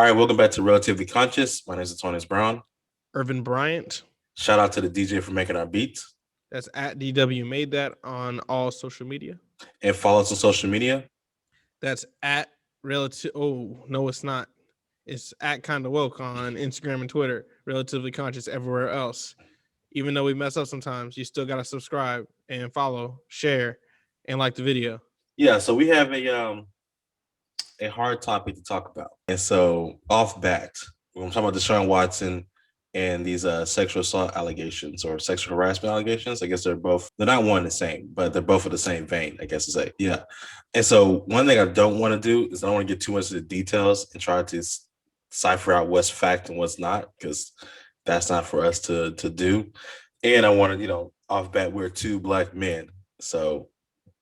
All right, welcome back to Relatively Conscious. My name is Antonis Brown. Irvin Bryant. Shout out to the DJ for making our beats. That's at DW Made That on all social media. And follow us on social media. That's at relative. Oh no, it's not. It's at Kinda Woke on Instagram and Twitter. Relatively Conscious everywhere else. Even though we mess up sometimes, you still gotta subscribe and follow, share, and like the video. Yeah, so we have a hard topic to talk about. And so off bat, we're gonna talk about Deshaun Watson and these sexual assault allegations or sexual harassment allegations. I guess they're not one and the same, but they're both of the same vein, I guess to say. Yeah. And so one thing I don't want to do is I don't want to get too much of the details and try to cipher out what's fact and what's not, because that's not for us to do. And I want to, off bat, we're two Black men. So,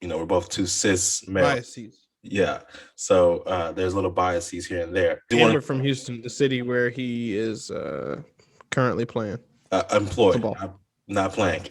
we're both two cis male. Biases. Yeah. So there's little biases here and there. And we're from Houston, the city where he is currently playing. Employed. Not playing.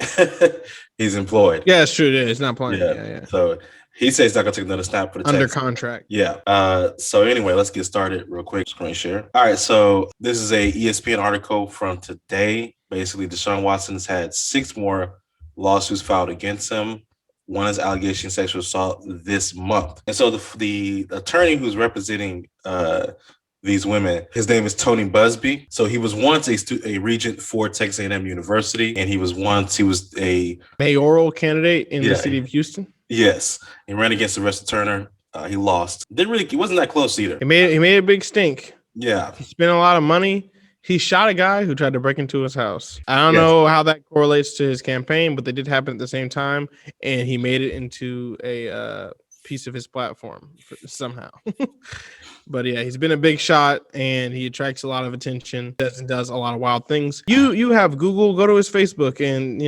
He's employed. Yeah, it's true. It is not playing. Yeah. So he says he's not gonna take another snap for the under Texans. Contract. Yeah. So anyway, let's get started real quick. Screen share. All right. So this is a ESPN article from today. Basically, Deshaun Watson's had 6 more lawsuits filed against him. One is allegation of sexual assault this month. And so the attorney who's representing these women, his name is Tony Busby. So he was once a regent for Texas A&M University, and he was a mayoral candidate in the city of Houston. Yes, he ran against Arrest Turner. He lost. He wasn't that close either. He made a big stink. Yeah, he spent a lot of money. He shot a guy who tried to break into his house. I don't know how that correlates to his campaign, but they did happen at the same time, and he made it into a piece of his platform somehow. But yeah, he's been a big shot, and he attracts a lot of attention. Does a lot of wild things. You have Google. Go to his Facebook, and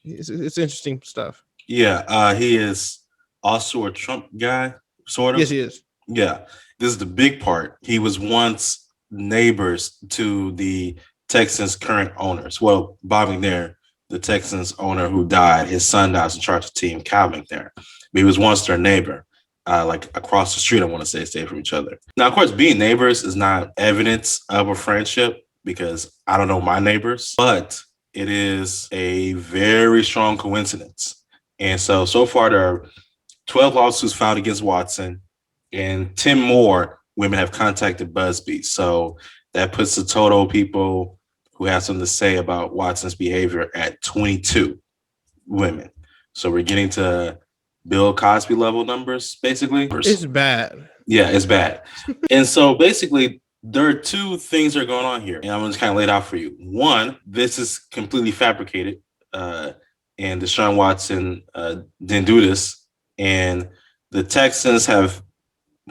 it's interesting stuff. Yeah, he is also a Trump guy, sort of. Yes, he is. Yeah, this is the big part. He was once neighbors to the Texans' current owners. Well, Bob McNair, the Texans owner who died, his son now is in charge of the team, Cal McNair. But he was once their neighbor, like across the street, I want to stay from each other. Now, of course, being neighbors is not evidence of a friendship because I don't know my neighbors, but it is a very strong coincidence. And so far, there are 12 lawsuits filed against Watson, and 10 more women have contacted Busby. So that puts the total people who have something to say about Watson's behavior at 22 women. So we're getting to Bill Cosby level numbers, basically. It's bad. Yeah, it's bad. And so basically, there are 2 things that are going on here. And I'm going to kind of lay it out for you. One, this is completely fabricated. And Deshaun Watson didn't do this. And the Texans have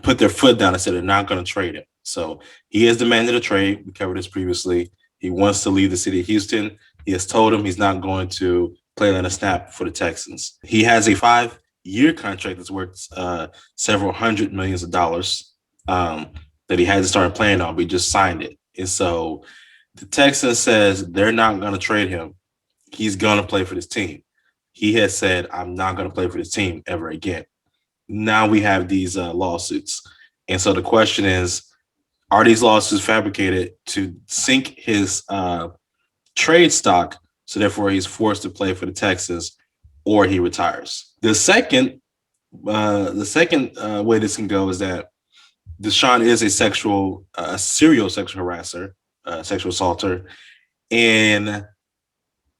put their foot down and said they're not going to trade him. So he has demanded a trade. We covered this previously. He wants to leave the city of Houston. He has told him he's not going to play in a snap for the Texans. He has a 5-year contract that's worth several $100 million that he hasn't started playing on, but he just signed it. And so the Texans says they're not going to trade him. He's going to play for this team. He has said, I'm not going to play for this team ever again. Now we have these lawsuits. And so the question is, are these lawsuits fabricated to sink his trade stock, so therefore he's forced to play for the Texans, or he retires? The second way this can go is that Deshaun is a serial sexual harasser, sexual assaulter, and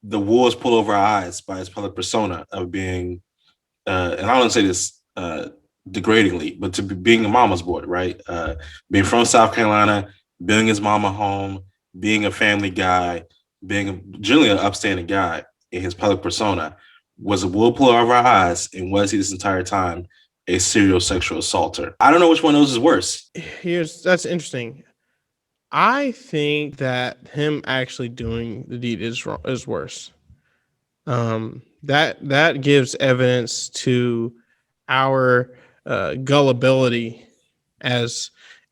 the wolves pull over our eyes by his public persona of being, and I don't want to say this degradingly, but to being a mama's boy, right? Being from South Carolina, being his mama home, being a family guy, being generally an upstanding guy in his public persona, was a wool puller over our eyes, and was he this entire time a serial sexual assaulter? I don't know which one of those is worse. That's interesting. I think that him actually doing the deed is worse. That gives evidence to our gullibility and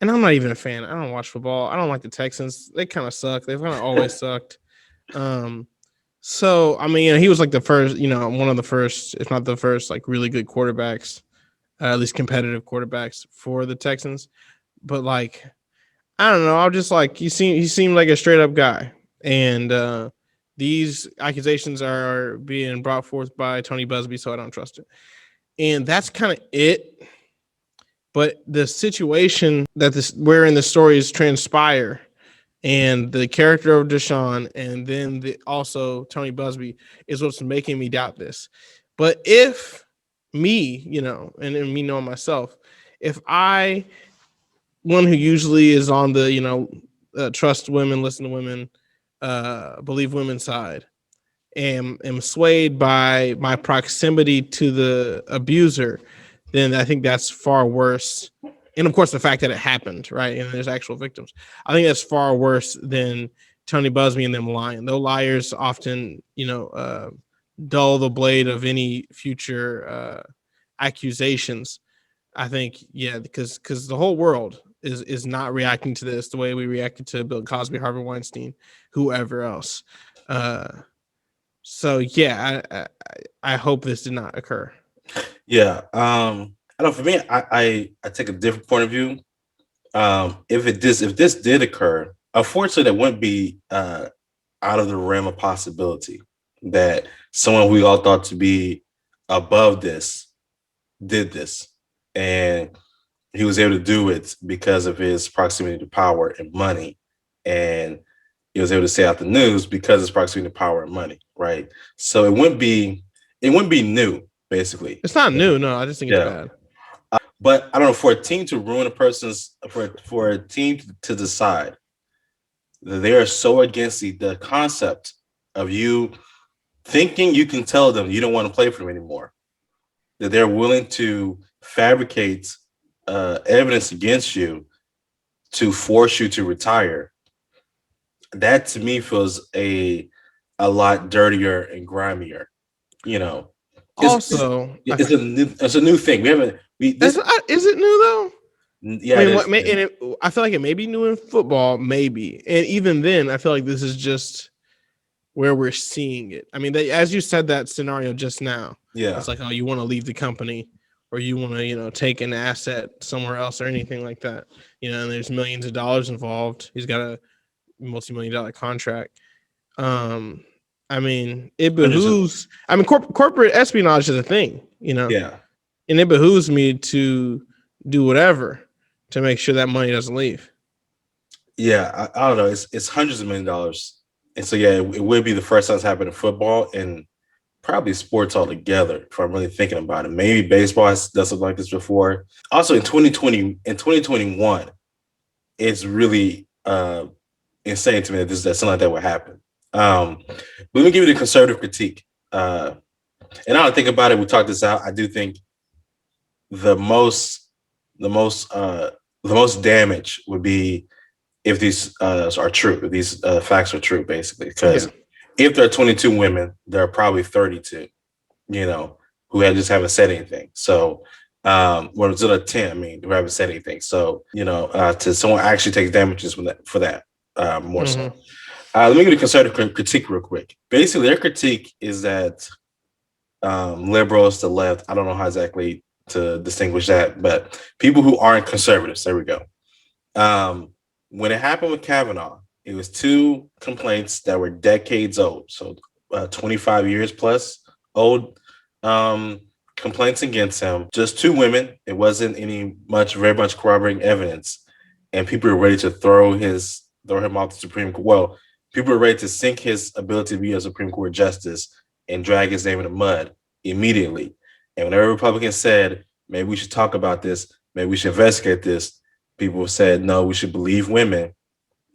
I'm not even a fan. I don't watch football. I don't like the Texans. They kind of suck. They've kind of always sucked. So I mean, he was like the first, one of the first, if not the first, like really good quarterbacks, at least competitive quarterbacks for the Texans. But like, I don't know. I'm just like he seemed like a straight up guy, and these accusations are being brought forth by Tony Busby, so I don't trust it. And that's kind of it. But the situation that this wherein the stories transpire, and the character of Deshaun, and then also Tony Busby is what's making me doubt this. But if me, and me knowing myself, if I one who usually is on the trust women, listen to women, believe women side, am swayed by my proximity to the abuser, then I think that's far worse. And of course, the fact that it happened, right? And there's actual victims. I think that's far worse than Tony Busby and them lying. Though liars often, dull the blade of any future accusations. I think, yeah, because the whole world is not reacting to this the way we reacted to Bill Cosby, Harvey Weinstein, whoever else. So yeah, I hope this did not occur. Yeah. I know for me, I take a different point of view. If this did occur, unfortunately, that wouldn't be out of the realm of possibility that someone we all thought to be above this did this, and he was able to do it because of his proximity to power and money, and he was able to stay out the news because of his proximity to power and money, right? So it wouldn't be new, basically. It's not new, no. I just think it's Yeah. bad. But I don't know, for a team to ruin a person's for a team to decide that they are so against the concept of you thinking you can tell them you don't want to play for them anymore, that they're willing to fabricate evidence against you to force you to retire. That to me feels a lot dirtier and grimier. You know, Also, it's a new thing. We haven't we this is it new though? yeah I it mean, is. I feel like it may be new in football, maybe, and even then, I feel like this is just where we're seeing it. I mean, as you said that scenario just now, Yeah. it's like, oh, you want to leave the company, or you want to, take an asset somewhere else, or anything like that. And there's millions of dollars involved. He's got a multi-million-dollar contract. I mean, it Hundreds of behooves. I mean, corporate espionage is a thing, yeah. and it behooves me to do whatever to make sure that money doesn't leave. Yeah, I don't know. It's hundreds of $1,000,000, and so yeah, it would be the first time it's happened in football and probably sports altogether. If I'm really thinking about it, maybe baseball has done something like this before. Also, in 2020 and 2021, it's really insane to me that something like that would happen. But let me give you the conservative critique. And I don't think about it. We talked this out. I do think the most the most the most damage would be if these are true, if these facts are true, basically. Because if there are 22 women, there are probably 32, who just haven't said anything. So, well, it's a 10, I mean, who haven't said anything. So, to someone actually takes damages for that, more so. Let me get a conservative critique real quick. Basically, their critique is that liberals, the left, I don't know how exactly to distinguish that, but people who aren't conservatives, there we go. When it happened with Kavanaugh, it was two complaints that were decades old, so 25 years plus old complaints against him. Just two women. It wasn't very much corroborating evidence, and people were ready to throw him off the Supreme Court. Well, people were ready to sink his ability to be a Supreme Court justice and drag his name in the mud immediately. And whenever Republicans said, maybe we should talk about this, maybe we should investigate this, people said, no, we should believe women.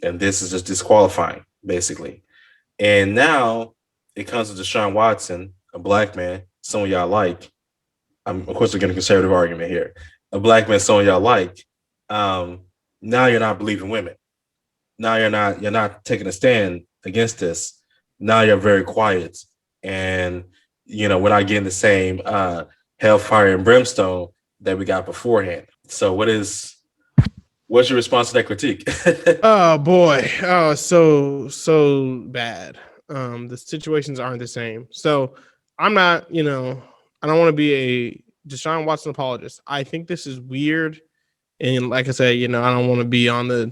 And this is just disqualifying, basically. And now it comes to Deshaun Watson, a black man, someone y'all like. Of course, we're getting a conservative argument here. A black man, someone y'all like. Now you're not believing women. Now you're not taking a stand against this. Now you're very quiet. And, we're not getting the same hellfire and brimstone that we got beforehand. So what's your response to that critique? Oh boy. Oh, so bad. The situations aren't the same. So I'm not, I don't want to be a Deshaun Watson apologist. I think this is weird And like I said, I don't want to be on I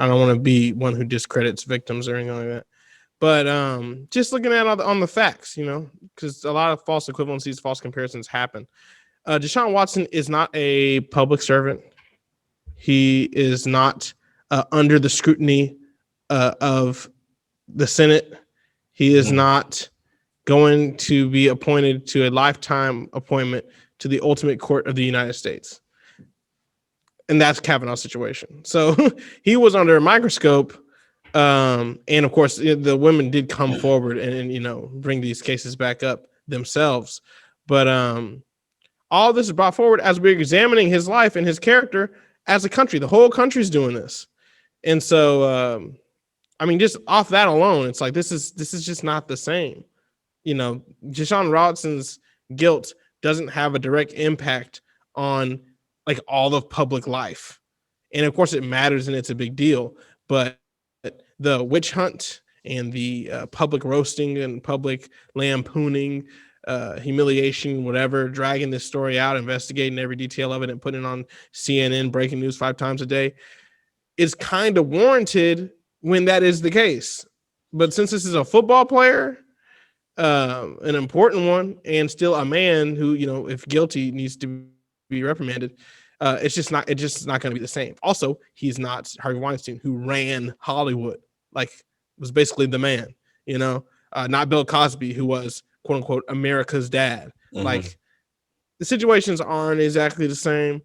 don't want to be one who discredits victims or anything like that. But just looking at on the facts, because a lot of false equivalencies, false comparisons happen. Deshaun Watson is not a public servant. He is not under the scrutiny of the Senate. He is not going to be appointed to a lifetime appointment to the ultimate court of the United States. And that's Kavanaugh's situation. So he was under a microscope. And of course, the women did come forward and bring these cases back up themselves. But all this is brought forward as we're examining his life and his character as a country. The whole country's doing this. And so, just off that alone, it's like this is just not the same. Deshaun Watson's guilt doesn't have a direct impact on like all of public life. And of course it matters and it's a big deal, but the witch hunt and the public roasting and public lampooning, humiliation, whatever, dragging this story out, investigating every detail of it and putting it on CNN breaking news 5 times a day is kind of warranted when that is the case. But since this is a football player, an important one, and still a man who, if guilty, needs to be reprimanded, it's just not going to be the same. Also, he's not Harvey Weinstein, who ran Hollywood, like was basically the man, not Bill Cosby, who was quote unquote America's dad. Like the situations aren't exactly the same.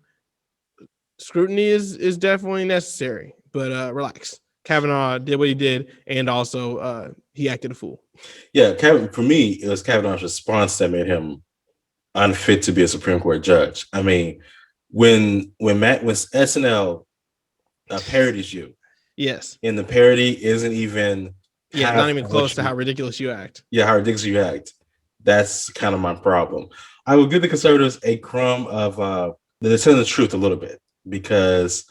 Scrutiny is definitely necessary, but relax. Kavanaugh did what he did, and also he acted a fool. Yeah, for me, it was Kavanaugh's response that made him unfit to be a Supreme Court judge. I mean, when SNL parodies you, yes, and the parody isn't even not even close to how ridiculous you act. Yeah, how ridiculous you act. That's kind of my problem. I will give the conservatives a crumb of the telling the truth a little bit, because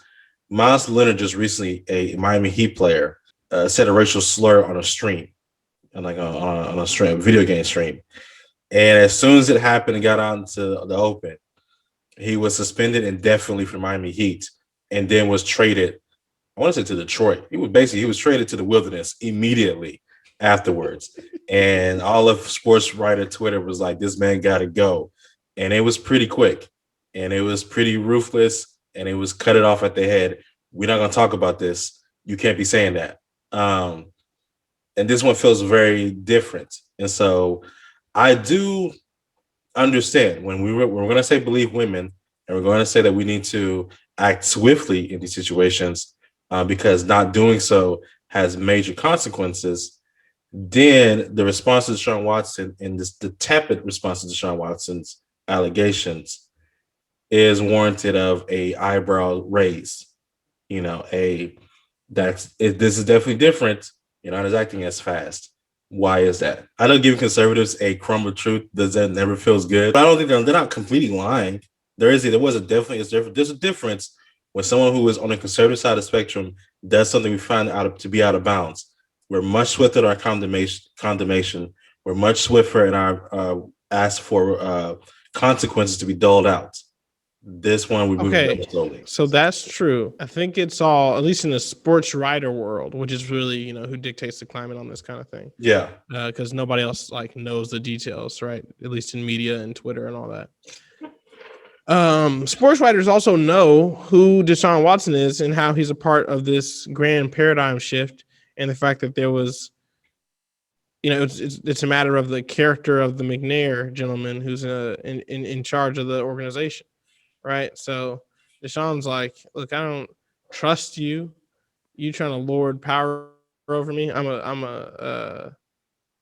Miles Leonard just recently, a Miami Heat player, said a racial slur on a stream, on a stream, video game stream. And as soon as it happened and got out into the open, he was suspended indefinitely from Miami Heat, and then was traded, I want to say, to Detroit. He was traded to the wilderness immediately afterwards. And all of sports writer Twitter was like, this man got to go. And it was pretty quick, and it was pretty ruthless, and it was cut it off at the head. We're not going to talk about this. You can't be saying that. And this one feels very different. And so I do understand when we're going to say believe women, and we're going to say that we need to act swiftly in these situations, because not doing so has major consequences. Then the response to Deshaun Watson and the tepid response to Deshaun Watson's allegations is warranted of a eyebrow raise. This is definitely different. You're not acting as fast. Why is that? I don't give conservatives a crumb of truth. That never feels good. But I don't think they're not completely lying. There's a difference when someone who is on the conservative side of the spectrum does something we find to be out of bounds. We're much swifter in our condemnation. We're much swifter in our ask for consequences to be doled out. This one we move slowly. So that's true. I think it's all, at least in the sports writer world, which is really who dictates the climate on this kind of thing. Yeah, because nobody else knows the details, right? At least in media and Twitter and all that. Sports writers also know who Deshaun Watson is and how he's a part of this grand paradigm shift, and the fact that there was, it's a matter of the character of the McNair gentleman who's in charge of the organization. Right. So Deshaun's like, look, I don't trust you. You trying to lord power over me. I'm just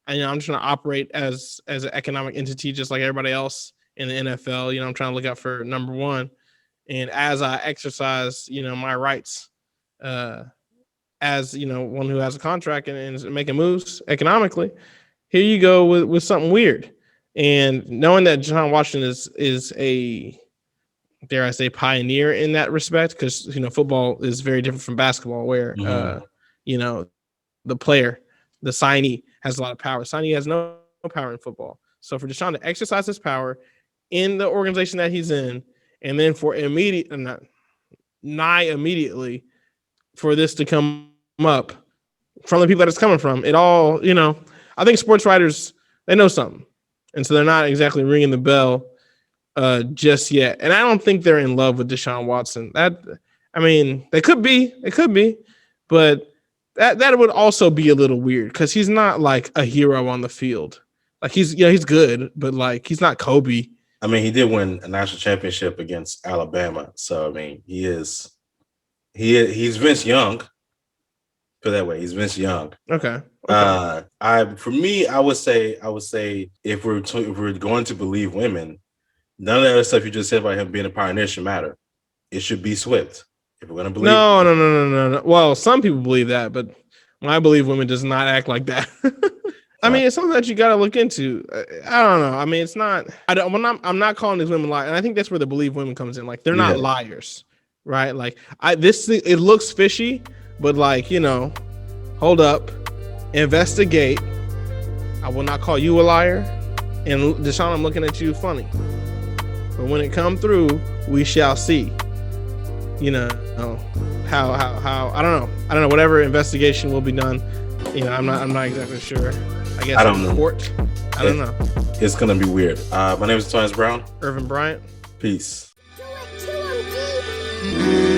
going to operate as an economic entity, just like everybody else in the NFL. I'm trying to look out for number one. And as I exercise, my rights, as, one who has a contract and is making moves economically, here you go with something weird. And knowing that Deshaun Watson is a, dare I say, pioneer in that respect, because football is very different from basketball, where the player, the signee, has a lot of power. Signee has no power in football. So for Deshaun to exercise his power in the organization that he's in, and then for nigh immediately for this to come up from the people that it's coming from. It all, I think sports writers, they know something. And so they're not exactly ringing the bell just yet. And I don't think they're in love with Deshaun Watson. They could be, but that would also be a little weird because he's not like a hero on the field. Like he's good, but like he's not Kobe. I mean, he did win a national championship against Alabama. So I mean, he's Vince Young. Put that way, he's Vince Young. Okay. For me, I would say if we're going to believe women, none of the other stuff you just said about him being a pioneer should matter. It should be Swift. If we're going to believe. No. Well, some people believe that, but I believe women does not act like that. I mean, it's something that you got to look into. I don't know. I mean, it's not. I'm not calling these women liars, and I think that's where the believe women comes in. Like they're not liars, right? Like it looks fishy, but like hold up, investigate. I will not call you a liar, and Deshaun, I'm looking at you funny. But when it come through, we shall see. How I don't know. Whatever investigation will be done. I'm not exactly sure. I guess I don't know. Court. I don't know. It's gonna be weird. My name is Thomas Brown. Irvin Bryant. Peace. Do it to him, D.